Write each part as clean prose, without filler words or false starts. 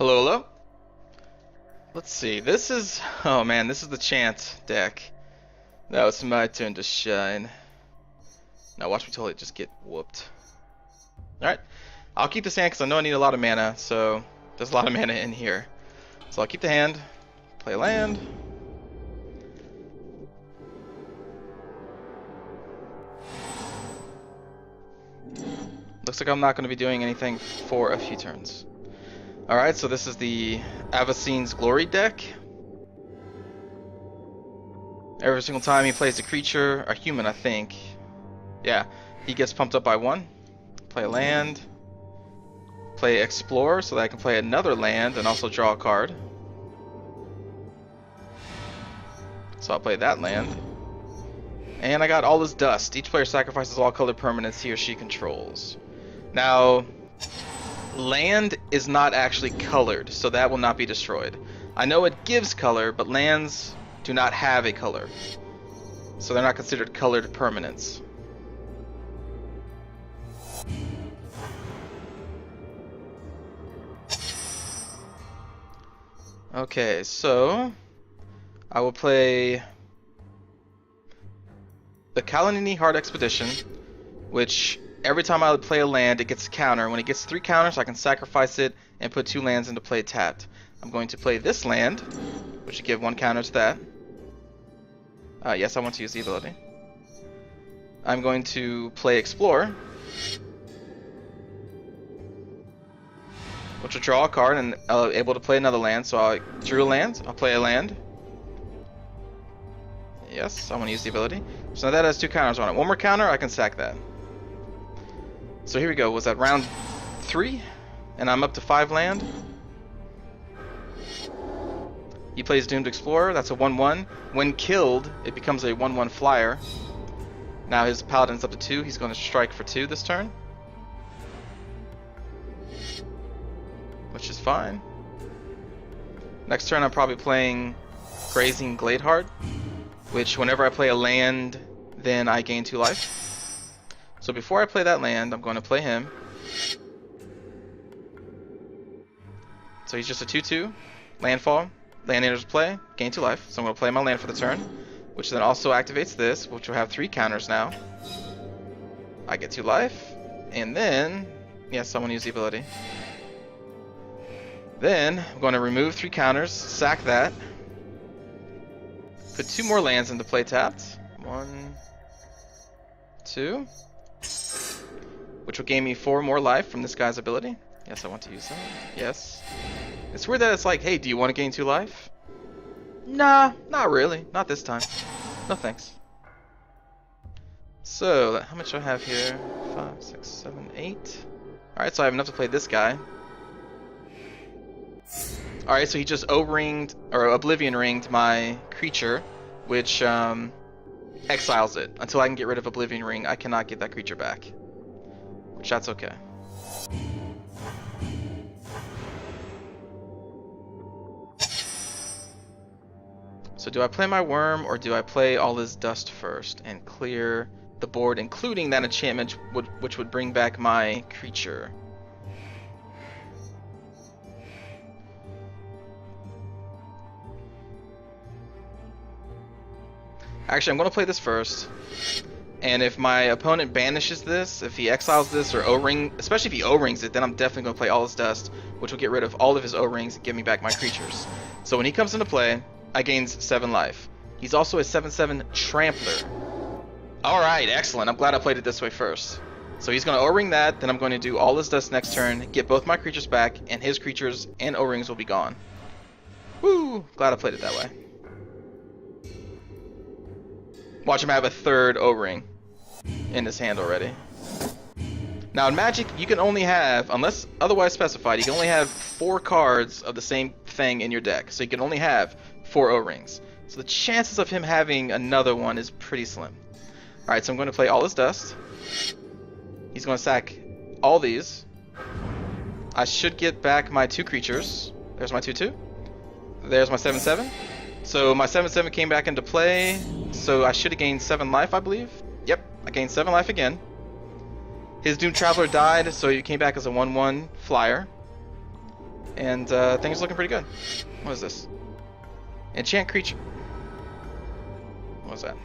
Hello, hello. Let's see. This is, oh man, this is the Chant deck. Now it's my turn to shine. Now watch me totally just get whooped. Alright. I'll keep this hand because I know I need a lot of mana, so there's a lot of mana in here. So I'll keep the hand, play land. Looks like I'm not going to be doing anything for a few turns. Alright, so this is the Avicine's Glory deck. Every single time he plays a creature, a human I think, yeah, he gets pumped up by 1. Play a land. Play Explore so that I can play another land and also draw a card. So I'll play that land. And I got all his dust. Each player sacrifices all colored permanents he or she controls. Now, land is not actually colored, so that will not be destroyed. I know it gives color, but lands do not have a color. So they're not considered colored permanents. Okay, so I will play the Kalanini Hard Expedition, which every time I play a land, it gets a counter. When it gets 3 counters, I can sacrifice it and put 2 lands into play tapped. I'm going to play this land, which should give 1 counter to that. Yes, I want to use the ability. I'm going to play Explore, which will draw a card and able to play another land. So I drew a land. I'll play a land. Yes, I want to use the ability. So now that has 2 counters on it. 1 more counter, I can sack that. So here we go. Was that round 3? And I'm up to 5 land. He plays Doomed Explorer. That's a 1/1. When killed, it becomes a 1/1 flyer. Now his Paladin's up to 2. He's going to strike for 2 this turn, which is fine. Next turn I'm probably playing Grazing Gladeheart, which whenever I play a land, then I gain 2 life. So before I play that land, I'm going to play him. So he's just a 2/2. Landfall. Land enters play. Gain 2 life. So I'm going to play my land for the turn, which then also activates this, which will have 3 counters now. I get 2 life. And then, yes, I want to use the ability. Then I'm going to remove 3 counters, sack that, put 2 more lands into play tapped. 1, 2, which will gain me 4 more life from this guy's ability. Yes, I want to use that. Yes. It's weird that it's like, hey, do you want to gain 2 life? Nah, not really. Not this time. No thanks. So, how much do I have here? 5, 6, 7, 8. Alright, so I have enough to play this guy. Alright, so he just O-ringed, or Oblivion ringed my creature, which exiles it. Until I can get rid of Oblivion Ring, I cannot get that creature back. Which that's okay. So do I play my worm, or do I play all his dust first and clear the board, including that enchantment which would bring back my creature? Actually, I'm going to play this first. And if my opponent banishes this, if he exiles this or O-ring, especially if he O-rings it, then I'm definitely going to play all his dust, which will get rid of all of his O-rings and give me back my creatures. So when he comes into play, I gain 7 life. He's also a 7/7 Trampler. Alright, excellent. I'm glad I played it this way first. So he's going to O-ring that, then I'm going to do all his dust next turn, get both my creatures back, and his creatures and O-rings will be gone. Woo! Glad I played it that way. Watch him have a 3rd O-ring in his hand already. Now in Magic, you can only have, unless otherwise specified, you can only have 4 cards of the same thing in your deck. So you can only have 4 O-rings. So the chances of him having another one is pretty slim. Alright, so I'm going to play all his dust. He's going to sack all these. I should get back my 2 creatures. There's my 2/2. There's my 7/7. So my 7/7 came back into play. So I should have gained 7 life, I believe. Yep, I gained 7 life again. His Doomed Traveler died, so he came back as a 1/1 flyer. And things are looking pretty good. What is this? Enchant creature. What was that?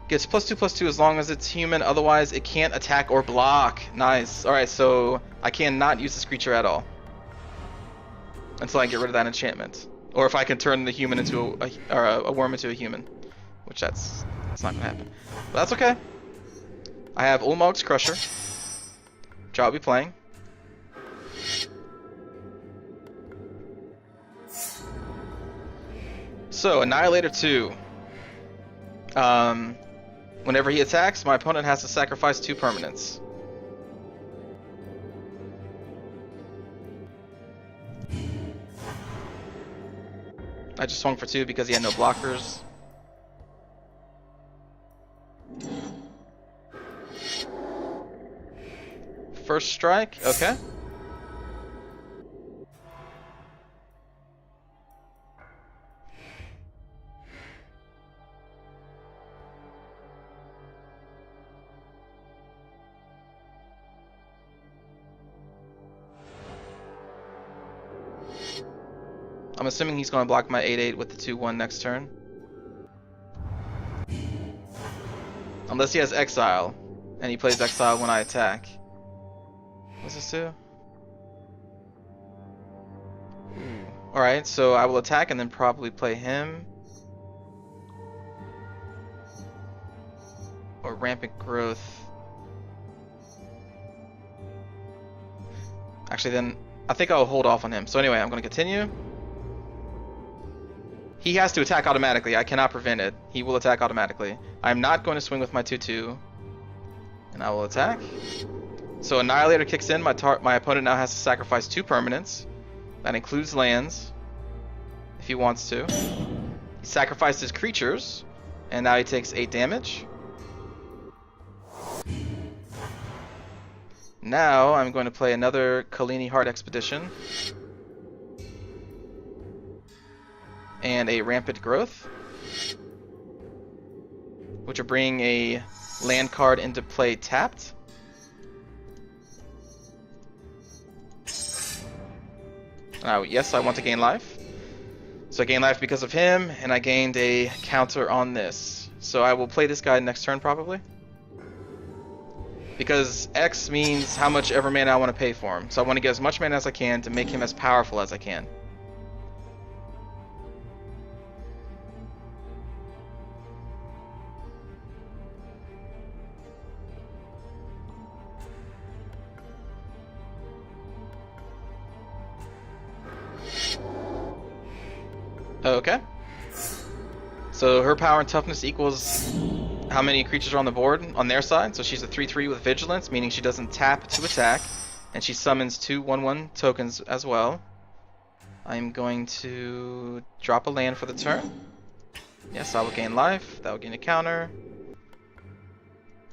Gets +2/+2 as long as it's human, otherwise it can't attack or block. Nice. Alright, so I cannot use this creature at all. Until I get rid of that enchantment. Or if I can turn the human into a worm into a human. Which that's not gonna happen. But that's okay. I have Ulmog's Crusher. Which I'll be playing. So, Annihilator 2. Whenever he attacks, my opponent has to sacrifice 2 permanents. I just swung for 2 because he had no blockers. First strike, okay. I'm assuming he's going to block my 8/8 with the 2/1 next turn. Unless he has Exile, and he plays Exile when I attack. What's this do? Alright, so I will attack and then probably play him. Or Rampant Growth. Actually then, I think I'll hold off on him. So anyway, I'm going to continue. He has to attack automatically. I cannot prevent it. He will attack automatically. I'm not going to swing with my 2/2. And I will attack. So Annihilator kicks in. My opponent now has to sacrifice 2 permanents. That includes lands. If he wants to. He sacrificed his creatures. And now he takes 8 damage. Now I'm going to play another Kalini Heart Expedition. And a Rampant Growth, which will bring a land card into play tapped. Yes, I want to gain life. So I gain life because of him, and I gained a counter on this. So I will play this guy next turn probably. Because X means how much ever mana I want to pay for him. So I want to get as much mana as I can to make him as powerful as I can. Okay. So her power and toughness equals how many creatures are on the board on their side. So she's a 3/3 with vigilance, meaning she doesn't tap to attack. And she summons 2 1/1 tokens as well. I'm going to drop a land for the turn. Yes, I will gain life. That will gain a counter.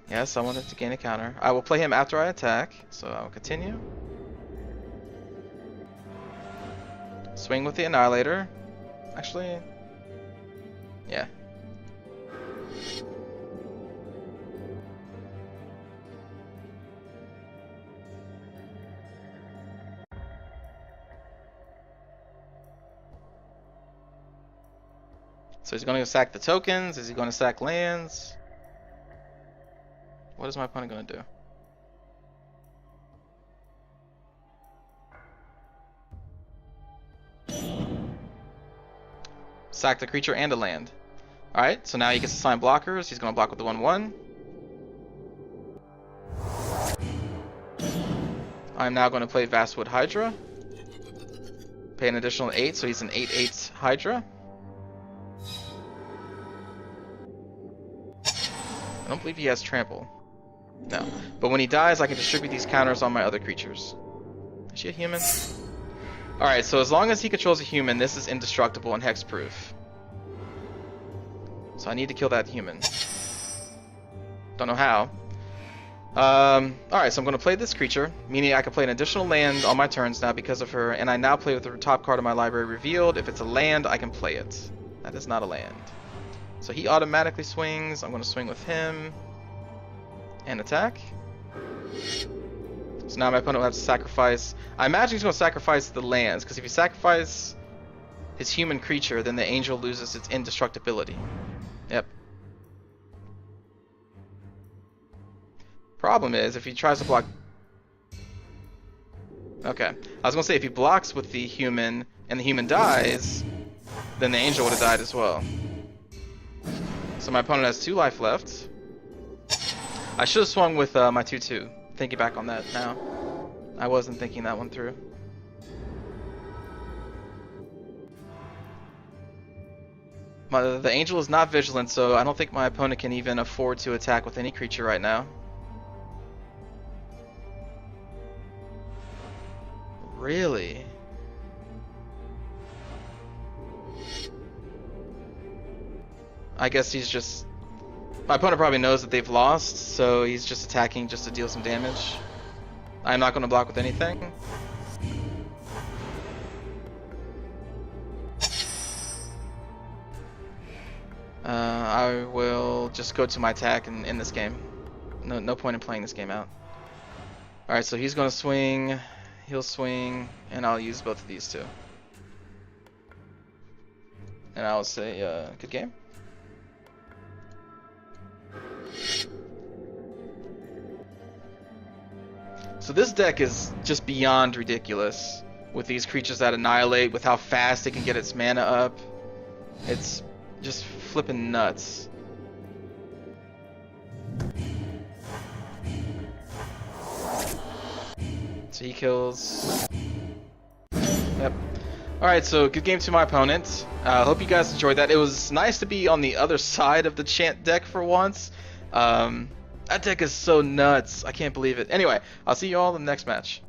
Yes, I wanted to gain a counter. I will play him after I attack. So I will continue. Swing with the Annihilator. Actually, yeah. So he's going to sack the tokens. Is he going to sack lands? What is my opponent going to do? Sack the creature and a land. Alright, so now he gets to assign blockers. He's going to block with the 1/1. I'm now going to play Vastwood Hydra. Pay an additional 8, so he's an 8/8 Hydra. I don't believe he has trample. No. But when he dies, I can distribute these counters on my other creatures. Is she a human? Alright, so as long as he controls a human, this is indestructible and hexproof. So I need to kill that human. Don't know how. Alright, so I'm going to play this creature, meaning I can play an additional land on my turns now because of her, and I now play with the top card of my library revealed. If it's a land, I can play it. That is not a land. So he automatically swings. I'm going to swing with him. And attack. So now my opponent will have to sacrifice. I imagine he's going to sacrifice the lands, because if you sacrifice his human creature, then the angel loses its indestructibility. Yep. Problem is, if he tries to block... Okay. I was going to say, if he blocks with the human, and the human dies, then the angel would have died as well. So my opponent has 2 life left. I should have swung with my 2/2. Thinking back on that now. I wasn't thinking that one through. The angel is not vigilant, so I don't think my opponent can even afford to attack with any creature right now. Really? I guess he's just... My opponent probably knows that they've lost, so he's just attacking just to deal some damage. I'm not going to block with anything. I will just go to my attack and end this game. No point in playing this game out. Alright, so he's going to swing, he'll swing, and I'll use both of these two. And I'll say, good game. So this deck is just beyond ridiculous with these creatures that annihilate, with how fast it can get its mana up. It's just flipping nuts. So he kills. Yep. Alright, so good game to my opponent. Hope you guys enjoyed that. It was nice to be on the other side of the Chant deck for once. That deck is so nuts. I can't believe it. Anyway, I'll see you all in the next match.